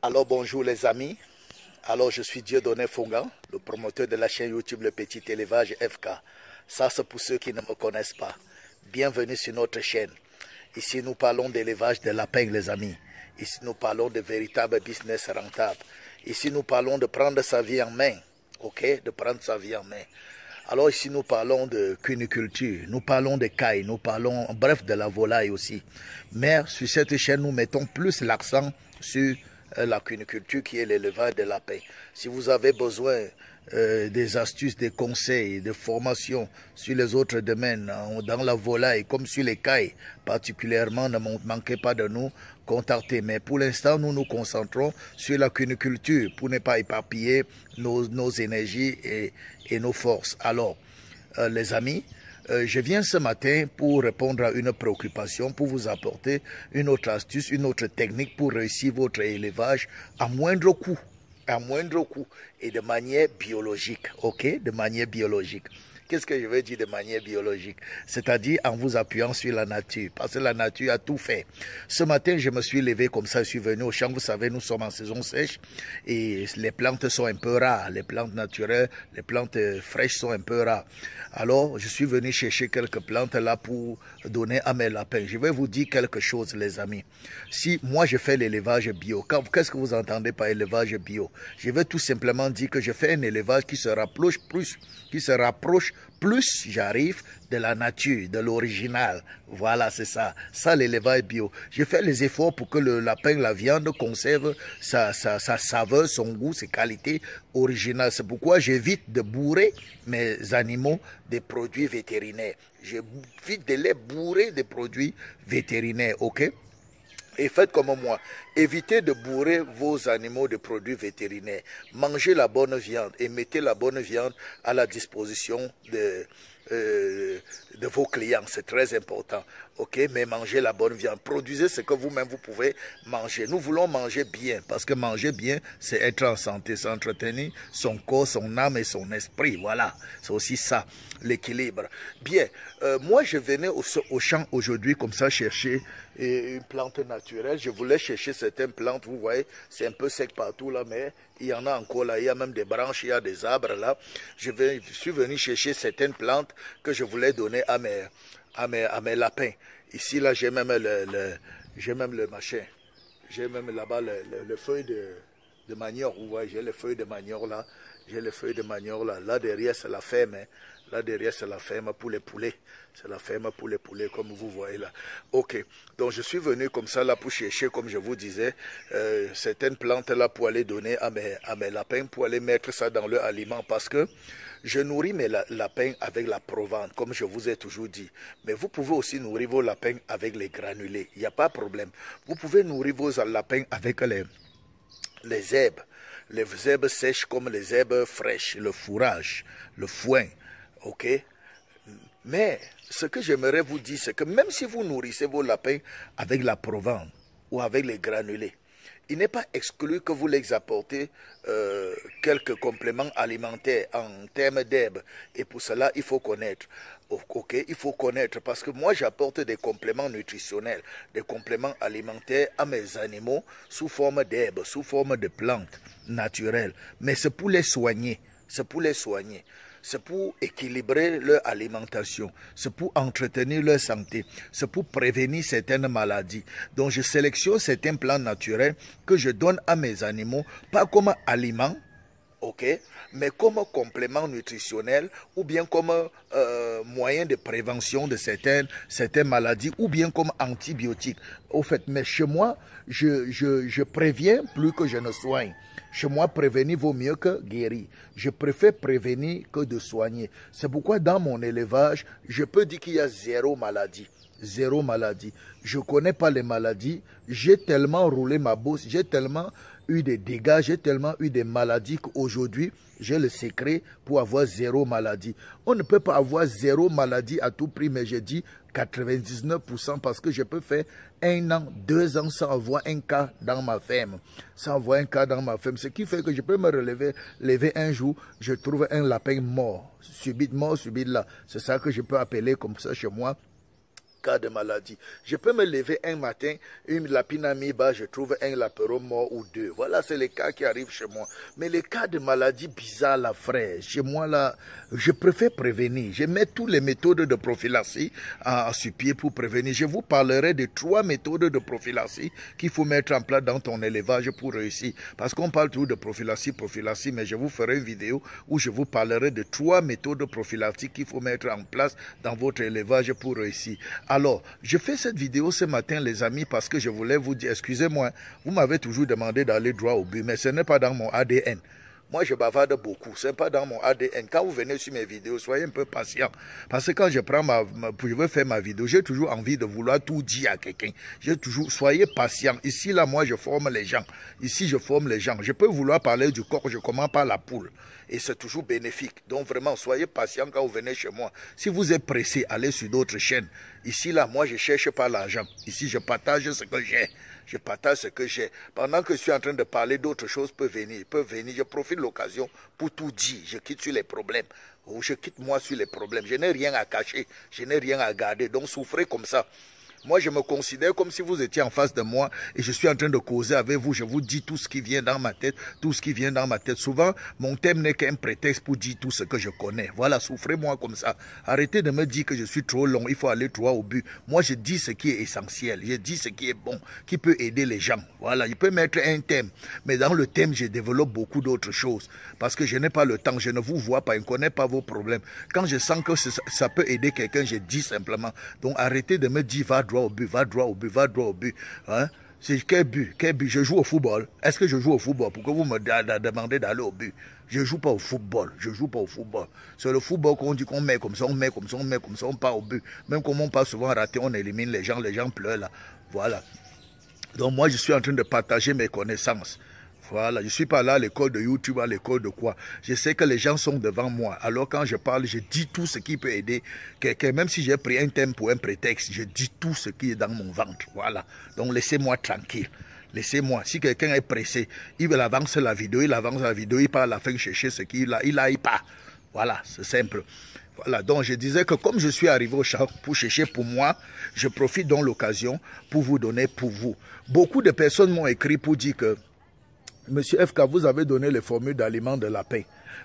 Alors bonjour les amis, alors je suis Dieudonné Fongan, le promoteur de la chaîne YouTube Le Petit Élevage FK. Ça c'est pour ceux qui ne me connaissent pas. Bienvenue sur notre chaîne. Ici nous parlons d'élevage de lapins les amis. Ici nous parlons de véritable business rentable. Ici nous parlons de prendre sa vie en main. Ok, de prendre sa vie en main. Alors ici nous parlons de cuniculture, nous parlons de cailles, nous parlons bref de la volaille aussi. Mais sur cette chaîne nous mettons plus l'accent sur la cuniculture qui est l'élevage de lapins. Si vous avez besoin des astuces, des conseils, des formations sur les autres domaines, dans la volaille comme sur les cailles particulièrement, ne manquez pas de nous contacter. Mais pour l'instant, nous nous concentrons sur la cuniculture pour ne pas éparpiller nos énergies et nos forces. Alors, les amis, je viens ce matin pour répondre à une préoccupation, pour vous apporter une autre astuce, une autre technique pour réussir votre élevage à moindre coût et de manière biologique, ok, de manière biologique. Qu'est-ce que je veux dire de manière biologique? C'est-à-dire en vous appuyant sur la nature, parce que la nature a tout fait. Ce matin, je me suis levé comme ça, je suis venu au champ. Vous savez, nous sommes en saison sèche et les plantes sont un peu rares. Les plantes naturelles, les plantes fraîches sont un peu rares. Alors, je suis venu chercher quelques plantes là pour donner à mes lapins. Je vais vous dire quelque chose, les amis. Si moi, je fais l'élevage bio, qu'est-ce que vous entendez par élevage bio? Je vais tout simplement dire que je fais un élevage qui se rapproche plus j'arrive de la nature, de l'original. Voilà, c'est ça. Ça, l'élevage bio. Je fais les efforts pour que le lapin, la viande conserve sa saveur, son goût, ses qualités originales. C'est pourquoi j'évite de bourrer mes animaux des produits vétérinaires. J'évite de les bourrer des produits vétérinaires, ok? Et faites comme moi, évitez de bourrer vos animaux de produits vétérinaires. Mangez la bonne viande et mettez la bonne viande à la disposition de vos clients. C'est très important. Ok, mais mangez la bonne viande. Produisez ce que vous-même vous pouvez manger. Nous voulons manger bien parce que manger bien, c'est être en santé, c'est entretenir son corps, son âme et son esprit. Voilà, c'est aussi ça, l'équilibre. Bien, moi je venais au champ aujourd'hui comme ça chercher une plante naturelle. Je voulais chercher certaines plantes, vous voyez, c'est un peu sec partout là, mais il y en a encore là, il y a même des branches, il y a des arbres là. Je suis venu chercher certaines plantes que je voulais donner à mes lapins. Ici là, j'ai même le machin, j'ai même là-bas le feuille de manioc, vous voyez, j'ai les feuilles de manioc là, j'ai les feuilles de manioc là. Là derrière c'est la ferme, hein. Là derrière c'est la ferme pour les poulets. C'est la ferme pour les poulets comme vous voyez là. Ok, donc je suis venu comme ça là pour chercher, comme je vous disais, certaines plantes là pour aller donner à mes lapins, pour aller mettre ça dans leur aliment parce que je nourris mes lapins avec la provende, comme je vous ai toujours dit. Mais vous pouvez aussi nourrir vos lapins avec les granulés. Il n'y a pas de problème. Vous pouvez nourrir vos lapins avec les herbes. Les herbes sèches comme les herbes fraîches, le fourrage, le foin. Ok? Mais ce que j'aimerais vous dire, c'est que même si vous nourrissez vos lapins avec la provende ou avec les granulés, il n'est pas exclu que vous les apportez quelques compléments alimentaires en termes d'herbes. Et pour cela, il faut connaître. Ok, il faut connaître parce que moi, j'apporte des compléments nutritionnels, des compléments alimentaires à mes animaux sous forme d'herbes, sous forme de plantes naturelles. Mais c'est pour les soigner. C'est pour les soigner. C'est pour équilibrer leur alimentation, c'est pour entretenir leur santé, c'est pour prévenir certaines maladies. Donc je sélectionne certains plants naturels que je donne à mes animaux, pas comme aliment, ok, mais comme complément nutritionnel ou bien comme moyen de prévention de certaines maladies ou bien comme antibiotiques. Au fait, mais chez moi, je préviens plus que je ne soigne. Chez moi, prévenir vaut mieux que guérir. Je préfère prévenir que de soigner. C'est pourquoi dans mon élevage, je peux dire qu'il y a zéro maladie. Zéro maladie. Je ne connais pas les maladies. J'ai tellement roulé ma bosse, j'ai tellement eu des dégâts, j'ai tellement eu des maladies qu'aujourd'hui, j'ai le secret pour avoir zéro maladie. On ne peut pas avoir zéro maladie à tout prix, mais j'ai dit 99% parce que je peux faire 1 an, 2 ans sans avoir un cas dans ma ferme. Sans avoir un cas dans ma ferme. Ce qui fait que je peux me lever un jour, je trouve un lapin mort. Subite là. C'est ça que je peux appeler comme ça chez moi cas de maladie. Je peux me lever un matin, une lapinamiba, je trouve un lapero mort ou deux. Voilà, c'est les cas qui arrivent chez moi. Mais les cas de maladie bizarres, là, frère, chez moi, là, je préfère prévenir. Je mets toutes les méthodes de prophylaxie sur pied pour prévenir. Je vous parlerai de 3 méthodes de prophylaxie qu'il faut mettre en place dans ton élevage pour réussir. Parce qu'on parle toujours de prophylaxie, mais je vous ferai une vidéo où je vous parlerai de 3 méthodes prophylactiques qu'il faut mettre en place dans votre élevage pour réussir. Alors, je fais cette vidéo ce matin, les amis, parce que je voulais vous dire, excusez-moi, vous m'avez toujours demandé d'aller droit au but, mais ce n'est pas dans mon ADN. Moi, je bavarde beaucoup. Ce n'est pas dans mon ADN. Quand vous venez sur mes vidéos, soyez un peu patient. Parce que quand je prends je veux faire ma vidéo, j'ai toujours envie de vouloir tout dire à quelqu'un. J'ai toujours, soyez patient. Ici, là, moi, je forme les gens. Ici, je forme les gens. Je peux vouloir parler du corps, je commence par la poule. Et c'est toujours bénéfique. Donc, vraiment, soyez patient quand vous venez chez moi. Si vous êtes pressé, allez sur d'autres chaînes. Ici, là, moi, je ne cherche pas l'argent. Ici, je partage ce que j'ai. Je partage ce que j'ai. Pendant que je suis en train de parler, d'autres choses peuvent venir. Je profite de l'occasion pour tout dire. Je quitte sur les problèmes. Ou je quitte moi sur les problèmes. Je n'ai rien à cacher. Je n'ai rien à garder. Donc souffrez comme ça. Moi, je me considère comme si vous étiez en face de moi et je suis en train de causer avec vous. Je vous dis tout ce qui vient dans ma tête, tout ce qui vient dans ma tête. Souvent, mon thème n'est qu'un prétexte pour dire tout ce que je connais. Voilà, souffrez-moi comme ça. Arrêtez de me dire que je suis trop long, il faut aller droit au but. Moi, je dis ce qui est essentiel. Je dis ce qui est bon, qui peut aider les gens. Voilà, je peux mettre un thème. Mais dans le thème, je développe beaucoup d'autres choses. Parce que je n'ai pas le temps, je ne vous vois pas, je ne connais pas vos problèmes. Quand je sens que ça peut aider quelqu'un, je dis simplement. Donc, arrêtez de me dire, va droit au but, va droit au but, va droit au but. Hein? C'est quel but? Je joue au football. Est-ce que je joue au football? Pourquoi vous me demandez d'aller au but? Je ne joue pas au football. Je joue pas au football. C'est le football qu'on dit qu'on met comme ça, on met comme ça, on met comme ça, on part au but. Même comme on part souvent raté, on élimine les gens pleurent là. Voilà. Donc moi, je suis en train de partager mes connaissances. Voilà, je ne suis pas là à l'école de YouTube, à l'école de quoi. Je sais que les gens sont devant moi. Alors quand je parle, je dis tout ce qui peut aider quelqu'un. Même si j'ai pris un thème pour un prétexte, je dis tout ce qui est dans mon ventre. Voilà. Donc laissez-moi tranquille. Laissez-moi. Si quelqu'un est pressé, il avance la vidéo, il part à la fin chercher ce qu'il a, il n'aille pas. Voilà, c'est simple. Voilà, donc je disais que comme je suis arrivé au champ pour chercher pour moi, je profite donc l'occasion pour vous donner pour vous. Beaucoup de personnes m'ont écrit pour dire que Monsieur FK, vous avez donné les formules d'aliments de lapin.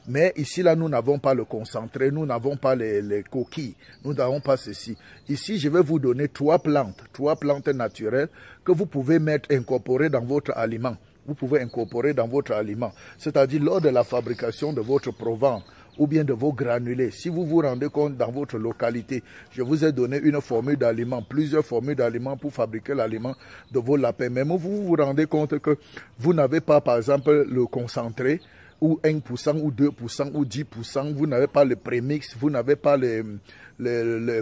Mais ici, là, nous n'avons pas le concentré, nous n'avons pas les coquilles, nous n'avons pas ceci. Ici, je vais vous donner 3 plantes naturelles que vous pouvez incorporer dans votre aliment. Vous pouvez incorporer dans votre aliment. C'est-à-dire lors de la fabrication de votre provence ou bien de vos granulés. Si vous vous rendez compte dans votre localité, je vous ai donné une formule d'aliments, plusieurs formules d'aliments pour fabriquer l'aliment de vos lapins. Mais vous vous rendez compte que vous n'avez pas, par exemple, le concentré, ou 1% ou 2% ou 10%, vous n'avez pas le prémix, vous n'avez pas les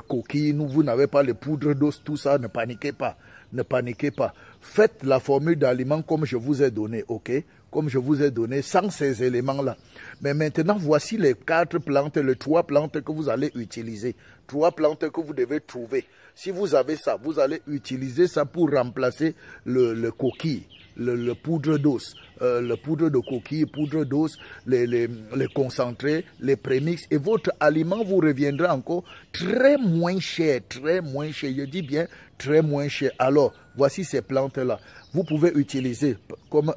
coquilles, vous n'avez pas les poudres d'os, tout ça, ne paniquez pas. Ne paniquez pas. Faites la formule d'aliments comme je vous ai donné, ok? Comme je vous ai donné, sans ces éléments-là. Mais maintenant, voici les 4 plantes, les 3 plantes que vous allez utiliser. 3 plantes que vous devez trouver. Si vous avez ça, vous allez utiliser ça pour remplacer le coquille. Le poudre d'os, le poudre de coquille, poudre d'os, les concentrés, les prémix, et votre aliment vous reviendra encore très moins cher, je dis bien très moins cher. Alors, voici ces plantes-là. Vous pouvez utiliser comme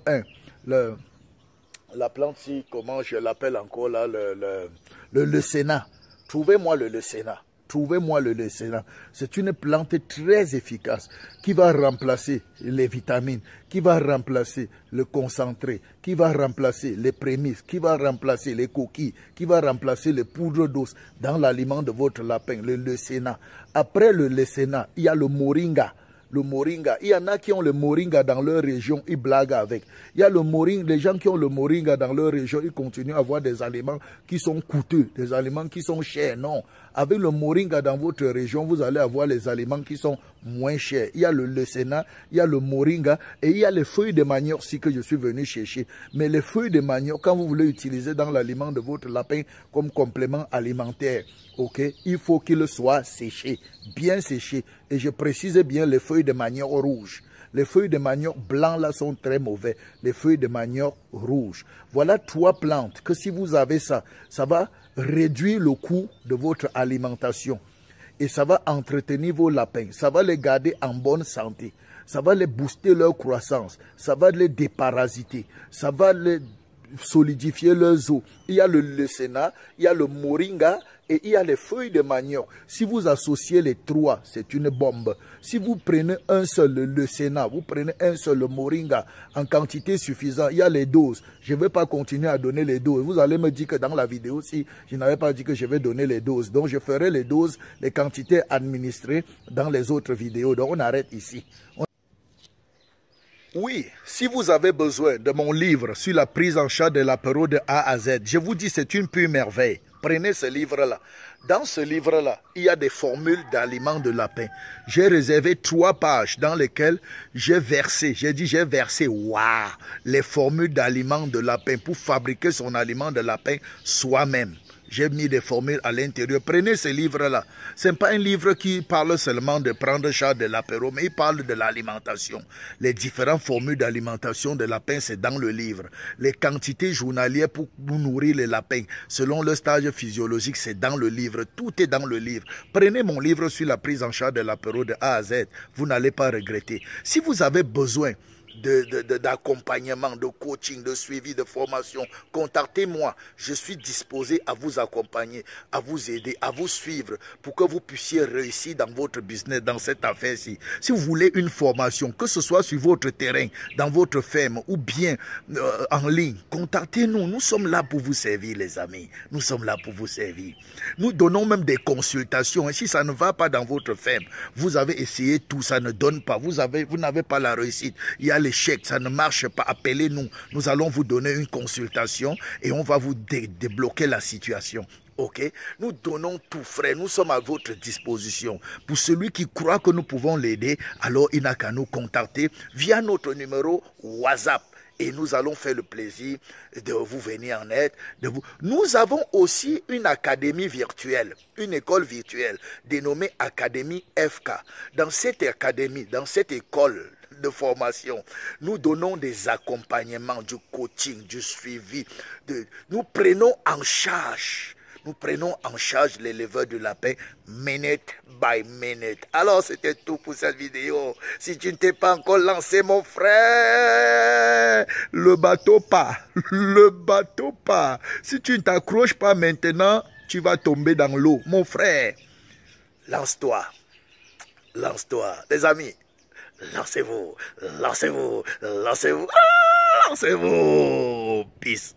la plante-ci, comment je l'appelle encore là, le leucéna. Trouvez-moi le leucéna. Trouvez-moi le leucéna. C'est une plante très efficace qui va remplacer les vitamines, qui va remplacer le concentré, qui va remplacer les prémices, qui va remplacer les coquilles, qui va remplacer les poudres d'os dans l'aliment de votre lapin, le leucéna. Après le leucéna, il y a le moringa. Le moringa, il y en a qui ont le moringa dans leur région, ils blaguent avec. Il y a le moringa, les gens qui ont le moringa dans leur région, ils continuent à avoir des aliments qui sont coûteux, des aliments qui sont chers. Non, avec le moringa dans votre région, vous allez avoir les aliments qui sont moins chers. Il y a le leucéna, il y a le moringa et il y a les feuilles de manioc aussi que je suis venu chercher. Mais les feuilles de manioc, quand vous voulez utiliser dans l'aliment de votre lapin comme complément alimentaire, ok, il faut qu'il soit séché, bien séché. Et je précise bien les feuilles de manioc rouges. Les feuilles de manioc blancs là sont très mauvais. Les feuilles de manioc rouges. Voilà 3 plantes que si vous avez ça, ça va réduire le coût de votre alimentation. et ça va entretenir vos lapins, ça va les garder en bonne santé, ça va les booster leur croissance, ça va les déparasiter, ça va les solidifier leurs os. Il y a le sénat, il y a le moringa et il y a les feuilles de manioc. Si vous associez les trois, c'est une bombe. Si vous prenez un seul, le sénat, vous prenez un seul, le moringa, en quantité suffisante, il y a les doses. Je ne vais pas continuer à donner les doses. Vous allez me dire que dans la vidéo, si je n'avais pas dit que je vais donner les doses. Donc, je ferai les doses, les quantités administrées dans les autres vidéos. Donc, on arrête ici. Oui, si vous avez besoin de mon livre sur la prise en charge de l'apéro de A à Z, je vous dis c'est une pure merveille. Prenez ce livre-là. Dans ce livre-là, il y a des formules d'aliments de lapin. J'ai réservé 3 pages dans lesquelles j'ai versé, waouh, les formules d'aliments de lapin pour fabriquer son aliment de lapin soi-même. J'ai mis des formules à l'intérieur. Prenez ce livre-là. Ce n'est pas un livre qui parle seulement de prendre charge de l'apéro, mais il parle de l'alimentation. Les différentes formules d'alimentation de lapin, c'est dans le livre. Les quantités journalières pour nourrir les lapins, selon le stage physiologique, c'est dans le livre. Tout est dans le livre. Prenez mon livre sur la prise en charge de l'apéro de A à Z. Vous n'allez pas regretter. Si vous avez besoin d'accompagnement, de coaching, de suivi, de formation, contactez-moi. Je suis disposé à vous accompagner, à vous aider, à vous suivre pour que vous puissiez réussir dans votre business, dans cette affaire-ci. Si vous voulez une formation, que ce soit sur votre terrain, dans votre ferme ou bien en ligne, contactez-nous. Nous sommes là pour vous servir, les amis. Nous sommes là pour vous servir. Nous donnons même des consultations. Et si ça ne va pas dans votre ferme, vous avez essayé tout, ça ne donne pas. Vous n'avez pas la réussite. Il y a l'échec, ça ne marche pas, appelez-nous. Nous allons vous donner une consultation et on va vous débloquer la situation. Ok, nous donnons tout, frère. Nous sommes à votre disposition. Pour celui qui croit que nous pouvons l'aider, alors il n'a qu'à nous contacter via notre numéro WhatsApp. Et nous allons faire le plaisir de vous venir en aide. Nous avons aussi une académie virtuelle, une école virtuelle dénommée Académie FK. Dans cette académie, dans cette école de formation, nous donnons des accompagnements, du coaching, du suivi. Nous prenons en charge l'éleveur de lapin minute by minute. Alors c'était tout pour cette vidéo. Si tu ne t'es pas encore lancé, mon frère, le bateau part. Si tu ne t'accroches pas maintenant, tu vas tomber dans l'eau. Mon frère, lance-toi. Les amis, lancez-vous. Peace.